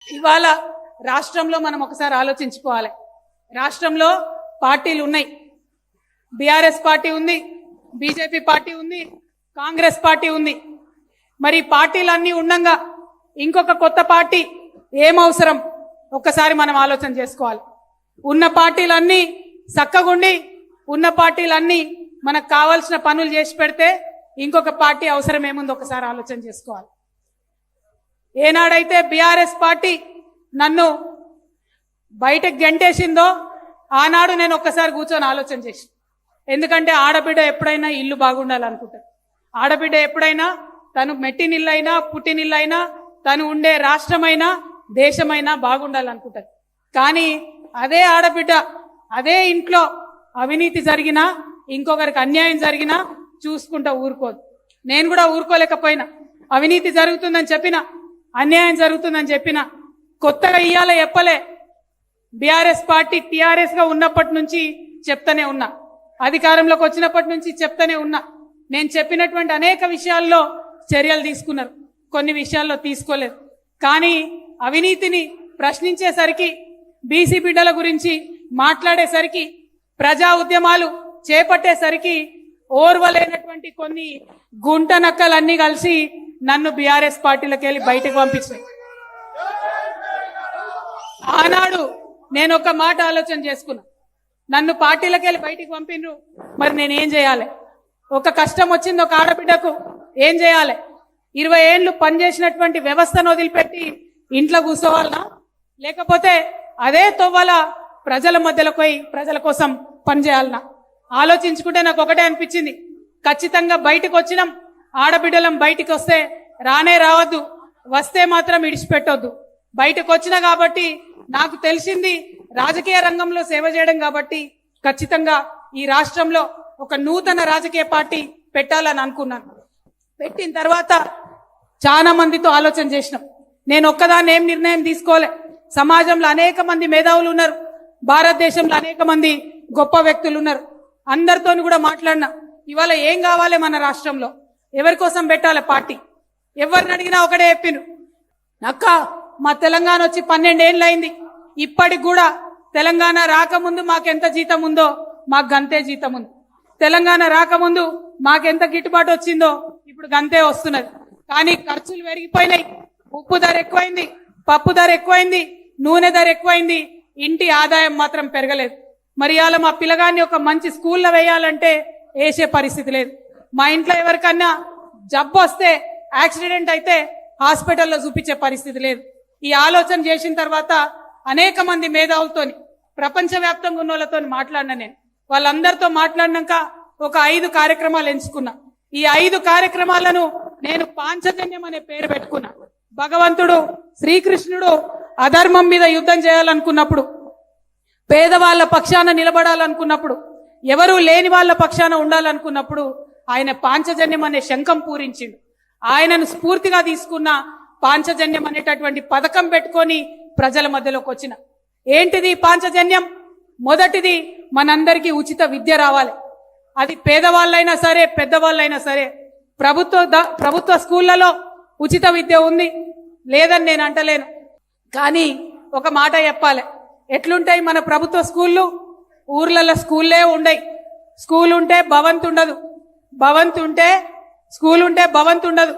ఇవాళ రాష్ట్రంలో మనం ఒకసారి ఆలోచించుకోవాలి. రాష్ట్రంలో పార్టీలు ఉన్నాయి. బీఆర్ఎస్ పార్టీ ఉంది, బీజేపీ పార్టీ ఉంది, కాంగ్రెస్ పార్టీ ఉంది. మరి పార్టీలన్నీ ఉండగా ఇంకొక కొత్త పార్టీ ఏం అవసరం ఒక్కసారి మనం ఆలోచన చేసుకోవాలి. ఉన్న పార్టీలన్నీ చక్కగుండి ఉన్న పార్టీలన్నీ మనకు కావాల్సిన పనులు చేసి పెడితే ఇంకొక పార్టీ అవసరం ఏముంది ఒకసారి ఆలోచన చేసుకోవాలి. ఏనాడైతే బీఆర్ఎస్ పార్టీ నన్ను బయటకు గెంటేసిందో ఆనాడు నేను ఒక్కసారి కూర్చొని ఆలోచన చేసి, ఎందుకంటే ఆడబిడ్డ ఎప్పుడైనా ఇల్లు బాగుండాలనుకుంటారు. ఆడబిడ్డ ఎప్పుడైనా తను మెట్టినిల్లైనా పుట్టినిల్లైనా తను ఉండే రాష్ట్రమైనా దేశమైనా బాగుండాలనుకుంటారు. కానీ అదే ఆడబిడ్డ అదే ఇంట్లో అవినీతి జరిగినా ఇంకొకరికి అన్యాయం జరిగినా చూసుకుంటా ఊరుకోదు. నేను కూడా ఊరుకోలేకపోయినా. అవినీతి జరుగుతుందని చెప్పినా, అన్యాయం జరుగుతుందని చెప్పినా, కొత్తగా ఇయ్యాల చెప్పలే. బీఆర్ఎస్ పార్టీ టీఆర్ఎస్ గా ఉన్నప్పటి నుంచి చెప్తానే ఉన్నా, అధికారంలోకి వచ్చినప్పటి నుంచి చెప్తానే ఉన్నా. నేను చెప్పినటువంటి అనేక విషయాల్లో చర్యలు తీసుకున్నారు, కొన్ని విషయాల్లో తీసుకోలేదు. కానీ అవినీతిని ప్రశ్నించేసరికి, బీసీ బిడ్డల గురించి మాట్లాడేసరికి, ప్రజా ఉద్యమాలు చేపట్టేసరికి ఓర్వలేనటువంటి కొన్ని గుంట నక్కలన్నీ కలిసి నన్ను బీఆర్ఎస్ పార్టీలోకి వెళ్ళి బయటకు పంపించాయి. ఆనాడు నేను ఒక మాట ఆలోచన చేసుకున్నా, నన్ను పార్టీలోకి వెళ్ళి బయటికి పంపిండ్రు, మరి నేనేం చేయాలి? ఒక కష్టం వచ్చింది ఒక ఆడబిడ్డకు, ఏం చేయాలి? 20 ఏళ్ళు పనిచేసినటువంటి వ్యవస్థను వదిలిపెట్టి ఇంట్లో కూర్చోవాలనా, లేకపోతే అదే తొవ్వల ప్రజల మధ్యలో పోయి ప్రజల కోసం పనిచేయాలనా? ఆలోచించుకుంటే నాకు ఒకటే అనిపించింది, ఖచ్చితంగా బయటకు వచ్చినాం, ఆడబిడ్డలం బయటికి వస్తే రానే రావద్దు, వస్తే మాత్రం ఇడిచిపెట్టొద్దు. బయటకు వచ్చినా కాబట్టి నాకు తెలిసింది రాజకీయ రంగంలో సేవ చేయడం కాబట్టి ఖచ్చితంగా ఈ రాష్ట్రంలో ఒక నూతన రాజకీయ పార్టీ పెట్టాలని అనుకున్నాను. పెట్టిన తర్వాత చాలా మందితో ఆలోచన చేసినాం. నేను ఒక్కదాన్ని ఏం నిర్ణయం తీసుకోలే. సమాజంలో అనేక మంది మేధావులు ఉన్నారు, భారతదేశంలో అనేక మంది గొప్ప వ్యక్తులు ఉన్నారు. అందరితో కూడా మాట్లాడినా. ఇవాళ ఏం కావాలి మన రాష్ట్రంలో, ఎవరి కోసం పెట్టాలి పార్టీ? ఎవరిని అడిగినా ఒకటే చెప్పిండ్రు, అక్క మా తెలంగాణ వచ్చి 12 ఏళ్ళు అయింది, ఇప్పటికి కూడా తెలంగాణ రాకముందు మాకెంత జీతం ఉందో మాకు గంతే జీతం ఉంది, తెలంగాణ రాకముందు మాకెంత గిట్టుబాటు వచ్చిందో ఇప్పుడు గంతే వస్తున్నది. కానీ ఖర్చులు పెరిగిపోయినాయి, ఉప్పు ధర ఎక్కువైంది, పప్పు ధర ఎక్కువైంది, నూనె ధర ఎక్కువైంది, ఇంటి ఆదాయం మాత్రం పెరగలేదు. మరి ఇవాళ మా పిల్లగాన్ని ఒక మంచి స్కూల్లో వేయాలంటే వేసే పరిస్థితి లేదు. మా ఇంట్లో ఎవరికన్నా జబ్బు వస్తే, యాక్సిడెంట్ అయితే హాస్పిటల్లో చూపించే పరిస్థితి లేదు. ఈ ఆలోచన చేసిన తర్వాత అనేక మంది మేధావులతోని, ప్రపంచవ్యాప్తంగా ఉన్న వాళ్ళతో మాట్లాడినా. నేను వాళ్ళందరితో మాట్లాడినాక ఒక 5 కార్యక్రమాలు ఎంచుకున్నా. ఈ 5 కార్యక్రమాలను నేను పాంచజన్యం అనే పేరు పెట్టుకున్నా. భగవంతుడు శ్రీకృష్ణుడు అధర్మం మీద యుద్ధం చేయాలనుకున్నప్పుడు, పేదవాళ్ల పక్షాన నిలబడాలనుకున్నప్పుడు, ఎవరూ లేని వాళ్ళ పక్షాన ఉండాలనుకున్నప్పుడు ఆయన పాంచజన్యం అనే శంఖం పూరించిండు. ఆయనను స్ఫూర్తిగా తీసుకున్న పాంచజన్యం అనేటటువంటి పథకం పెట్టుకొని ప్రజల మధ్యలోకి వచ్చిన. ఏంటిది పాంచజన్యం? మొదటిది, మనందరికీ ఉచిత రావాలి. అది పేదవాళ్ళైనా సరే పెద్దవాళ్ళైనా సరే. ప్రభుత్వ స్కూళ్లలో ఉచిత విద్య ఉంది, లేదని నేను అంటలేను. కానీ ఒక మాట చెప్పాలి, ఎట్లుంటాయి మన ప్రభుత్వ స్కూళ్ళు? ఊర్లలో స్కూల్లే ఉండయి. స్కూల్ ఉంటే భవంతు ఉండదు, భవంతు ఉంటే స్కూల్ ఉంటే భవంతు ఉండదు,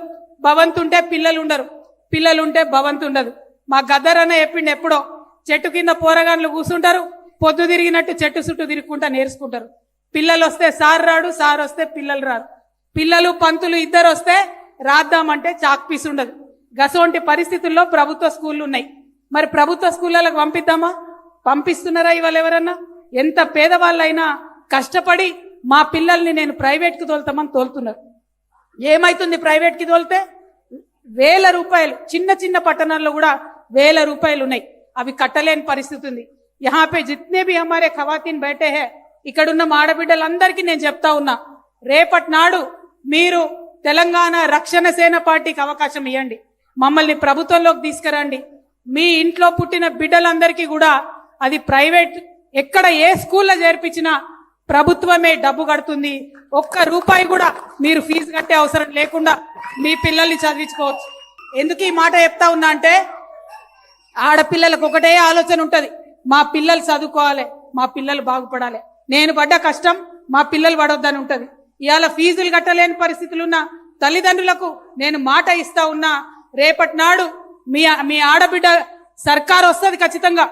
భవంతు ఉంటే పిల్లలు ఉండరు, పిల్లలు ఉంటే భవంతు ఉండదు. మా గద్దరన్న చెప్పిండు ఎప్పుడో, చెట్టు కింద పోరగాన్లు కూర్చుంటారు, పొద్దు తిరిగినట్టు చెట్టు చుట్టూ తిరుగుకుంటా నేర్చుకుంటారు. పిల్లలు వస్తే సార్ రాడు, సార్ వస్తే పిల్లలు రారు, పిల్లలు పంతులు ఇద్దరు వస్తే రాద్దామంటే చాక్ పీస్ ఉండదు. గసోంటి పరిస్థితుల్లో ప్రభుత్వ స్కూళ్ళు ఉన్నాయి. మరి ప్రభుత్వ స్కూళ్ళకు పంపిద్దామా? పంపిస్తున్నారా ఇవాళ ఎవరన్నా? ఎంత పేదవాళ్ళైనా కష్టపడి మా పిల్లల్ని నేను ప్రైవేట్కి తోలుతామని తోలుతున్నారు. ఏమైతుంది ప్రైవేట్కి తోలితే? 1000 రూపాయలు, చిన్న చిన్న పట్టణాల్లో కూడా 1000 రూపాయలు ఉన్నాయి, అవి కట్టలేని పరిస్థితి ఉంది. యహా పే జిత్నే భీ హమారే ఖవాతీన్ బైఠే హై, ఇక్కడున్న ఆడబిడ్డలందరికీ నేను చెప్తా ఉన్నా, రేపటి నాడు మీరు తెలంగాణ రక్షణ సేన పార్టీకి అవకాశం ఇవ్వండి, మమ్మల్ని ప్రభుత్వంలోకి తీసుకురండి. మీ ఇంట్లో పుట్టిన బిడ్డలందరికీ కూడా అది ప్రైవేట్, ఎక్కడ ఏ స్కూల్లో చేర్పించినా ప్రభుత్వమే డబ్బు కడుతుంది. ₹1 కూడా మీరు ఫీజు కట్టే అవసరం లేకుండా మీ పిల్లల్ని చదివించుకోవచ్చు. ఎందుకు ఈ మాట చెప్తా ఉన్నా అంటే, ఆడపిల్లలకు ఒకటే ఆలోచన ఉంటది, మా పిల్లలు చదువుకోవాలి, మా పిల్లలు బాగుపడాలి, నేను పడ్డ కష్టం మా పిల్లలు పడొద్దని ఉంటది. ఇవాళ ఫీజులు కట్టలేని పరిస్థితులున్న తల్లిదండ్రులకు నేను మాట ఇస్తా ఉన్నా, రేపటి నాడు మీ ఆడబిడ్డ సర్కారు వస్తుంది, ఖచ్చితంగా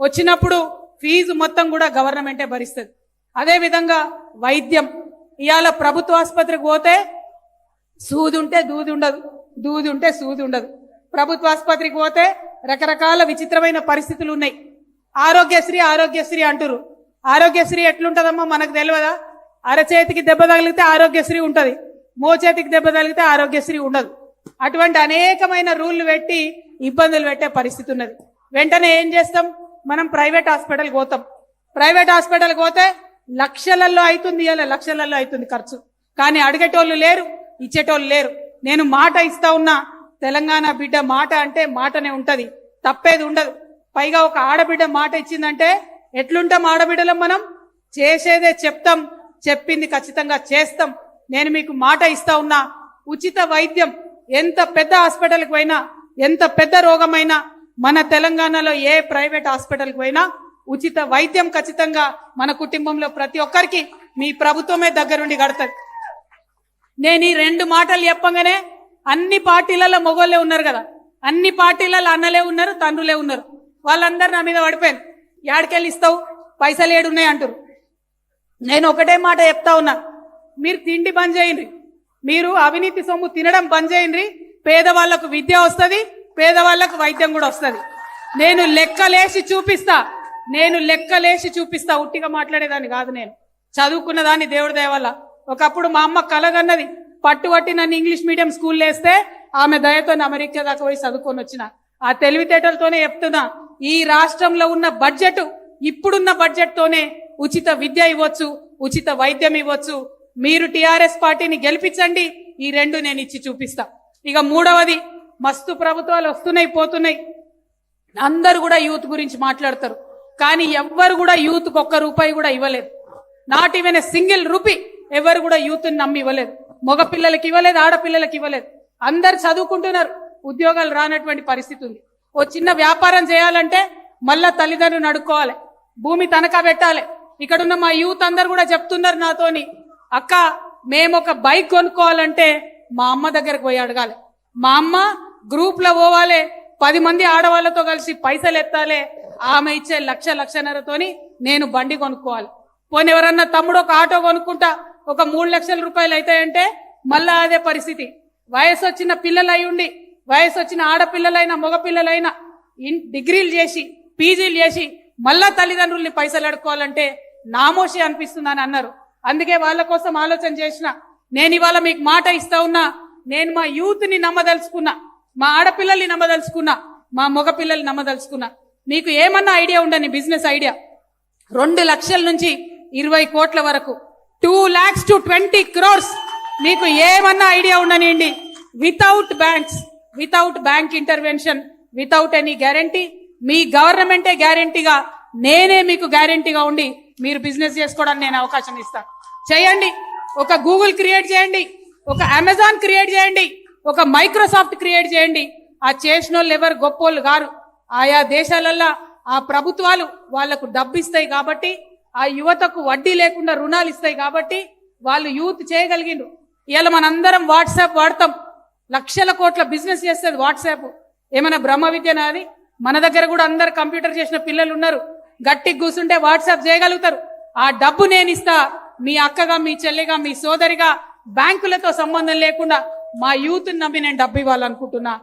వచ్చినప్పుడు ఫీజు మొత్తం కూడా గవర్నమెంటే భరిస్తుంది. అదే విధంగా వైద్యం, ఇవాళ ప్రభుత్వ ఆసుపత్రికి పోతే సూది ఉంటే దూది ఉండదు, దూది ఉంటే సూది ఉండదు. ప్రభుత్వ ఆసుపత్రికి పోతే రకరకాల విచిత్రమైన పరిస్థితులు ఉన్నాయి. ఆరోగ్యశ్రీ ఆరోగ్యశ్రీ అంటారు. ఆరోగ్యశ్రీ ఎట్లుంటదమ్మా మనకు తెలియదా? అరచేతికి దెబ్బ తగిలితే ఆరోగ్యశ్రీ ఉంటది, మోచేతికి దెబ్బ తగిలితే ఆరోగ్యశ్రీ ఉండదు. అటువంటి అనేకమైన రూళ్లు పెట్టి ఇబ్బందులు పెట్టే పరిస్థితి ఉన్నది. వెంటనే ఏం చేస్తాం, మనం ప్రైవేట్ హాస్పిటల్కి పోతాం. ప్రైవేట్ హాస్పిటల్కి పోతే లక్షలలో అవుతుంది, ఇలా లక్షలలో అవుతుంది ఖర్చు. కానీ అడిగేటోళ్ళు లేరు, ఇచ్చేటోళ్ళు లేరు. నేను మాట ఇస్తా ఉన్నా, తెలంగాణ బిడ్డ మాట అంటే మాటనే ఉంటది, తప్పేది ఉండదు. పైగా ఒక ఆడబిడ్డ మాట ఇచ్చిందంటే ఎట్లుంటాం ఆడబిడ్డలం, మనం చేసేదే చెప్తాం, చెప్పింది ఖచ్చితంగా చేస్తాం. నేను మీకు మాట ఇస్తా ఉన్నా, ఉచిత వైద్యం ఎంత పెద్ద హాస్పిటల్కి పోయినా, ఎంత పెద్ద రోగమైనా మన తెలంగాణలో ఏ ప్రైవేట్ హాస్పిటల్కి పోయినా ఉచిత వైద్యం ఖచ్చితంగా మన కుటుంబంలో ప్రతి ఒక్కరికి మీ ప్రభుత్వమే దగ్గరుండి కడతది. నేను ఈ రెండు మాటలు చెప్పగానే అన్ని పార్టీలలో మొగోళ్ళే ఉన్నారు కదా, అన్ని పార్టీలలో అన్నలే ఉన్నారు, తండ్రులే ఉన్నారు. వాళ్ళందరూ నా మీద పడిపోయారు. యాడికెళ్ళి ఇస్తావు, పైసలు ఏడున్నాయి అంటారు. నేను ఒకటే మాట చెప్తా ఉన్నా, మీరు తిండి బంద్ చేయండి, మీరు అవినీతి సొమ్ము తినడం బంద్ చేయండి, పేదవాళ్లకు విద్య వస్తుంది, పేదవాళ్లకు వైద్యం కూడా వస్తుంది. నేను లెక్కలేసి చూపిస్తా, ఉట్టిగా మాట్లాడేదాన్ని కాదు. నేను చదువుకున్న దాన్ని దేవుడి దయ వల్ల. ఒకప్పుడు మా అమ్మ కలగన్నది, పట్టుబట్టి నన్ను ఇంగ్లీష్ మీడియం స్కూల్ వేస్తే ఆమె దయతో అమెరికా దాకా పోయి చదువుకొని వచ్చిన. ఆ తెలివితేటలతోనే చెప్తున్నా, ఈ రాష్ట్రంలో ఉన్న బడ్జెట్, ఇప్పుడున్న బడ్జెట్ తోనే ఉచిత విద్య ఇవ్వచ్చు, ఉచిత వైద్యం ఇవ్వచ్చు. మీరు టిఆర్ఎస్ పార్టీని గెలిపించండి, ఈ రెండు నేను ఇచ్చి చూపిస్తా. ఇక మూడవది, మస్తు ప్రభుత్వాలు వస్తున్నాయి పోతున్నాయి, అందరు కూడా యూత్ గురించి మాట్లాడతారు. కానీ ఎవ్వరు కూడా యూత్ కు ఒక్క రూపాయి కూడా ఇవ్వలేదు. Not even a single rupee ఎవరు కూడా యూత్ నమ్మి ఇవ్వలేదు. మగ పిల్లలకి ఇవ్వలేదు, ఆడపిల్లలకి ఇవ్వలేదు. అందరు చదువుకుంటున్నారు, ఉద్యోగాలు రానటువంటి పరిస్థితి ఉంది. ఓ చిన్న వ్యాపారం చేయాలంటే మళ్ళా తల్లిదండ్రులు అడుక్కోవాలి, భూమి తనఖా పెట్టాలి. ఇక్కడున్న మా యూత్ అందరు కూడా చెప్తున్నారు నాతోని, అక్క మేము ఒక బైక్ కొనుక్కోవాలంటే మా అమ్మ దగ్గరకు పోయి అడగాలి, మా అమ్మ గ్రూప్ లో పోవాలి, 10 మంది ఆడవాళ్లతో కలిసి పైసలు ఎత్తాలి, ఆమె ఇచ్చే లక్షన్నరతోని నేను బండి కొనుక్కోవాలి. పోనీ ఎవరన్నా తమ్ముడు ఒక ఆటో కొనుక్కుంటా ఒక 3 లక్షల రూపాయలు అవుతాయంటే మళ్ళా అదే పరిస్థితి. వయసు వచ్చిన పిల్లలు అయ్యుండి, వయసు వచ్చిన ఆడపిల్లలైనా మగపిల్లలైనా డిగ్రీలు చేసి పీజీలు చేసి మళ్ళా తల్లిదండ్రుల్ని పైసలు అడుక్కోవాలంటే నామోషి అనిపిస్తుందని అన్నారు. అందుకే వాళ్ళ కోసం ఆలోచన చేసిన. నేను ఇవాళ మీకు మాట ఇస్తా ఉన్నా, నేను మా యూత్ ని నమ్మదలుచుకున్నా, మా ఆడపిల్లల్ని నమ్మదలుచుకున్నా, మా మగపిల్లల్ని నమ్మదలుచుకున్నా. మీకు ఏమన్నా ఐడియా ఉండని బిజినెస్ ఐడియా, 2 లక్షల నుంచి 20 కోట్ల వరకు, 2 lakhs to 20 crores, మీకు ఏమన్నా ఐడియా ఉండనియండి. Without banks, without bank intervention, without any guarantee, మీ గవర్నమెంటే గ్యారంటీగా, నేనే మీకు గ్యారంటీగా ఉండి మీరు బిజినెస్ చేసుకోవడానికి నేను అవకాశం ఇస్తాను. చేయండి. ఒక గూగుల్ క్రియేట్ చేయండి, ఒక అమెజాన్ క్రియేట్ చేయండి, ఒక మైక్రోసాఫ్ట్ క్రియేట్ చేయండి. ఆ చేసిన వాళ్ళు ఎవరు గొప్పోళ్ళు గారు. ఆయా దేశాలల్లో ఆ ప్రభుత్వాలు వాళ్లకు డబ్బు ఇస్తాయి కాబట్టి, ఆ యువతకు వడ్డీ లేకుండా రుణాలు ఇస్తాయి కాబట్టి వాళ్ళు యూత్ చేయగలిగిండ్రు. ఇవాళ మనందరం వాట్సాప్ వాడతాం, లక్షల కోట్ల బిజినెస్ చేస్తుంది వాట్సాప్. ఏమైనా బ్రహ్మ విద్యనా అది? మన దగ్గర కూడా అందరు కంప్యూటర్ చేసిన పిల్లలు ఉన్నారు, గట్టికి కూర్చుంటే వాట్సాప్ చేయగలుగుతారు. ఆ డబ్బు నేను ఇస్తా, మీ అక్కగా, మీ చెల్లిగా, మీ సోదరిగా, బ్యాంకులతో సంబంధం లేకుండా మా యూత్ నమ్మి నేను డబ్బు ఇవ్వాలనుకుంటున్నా.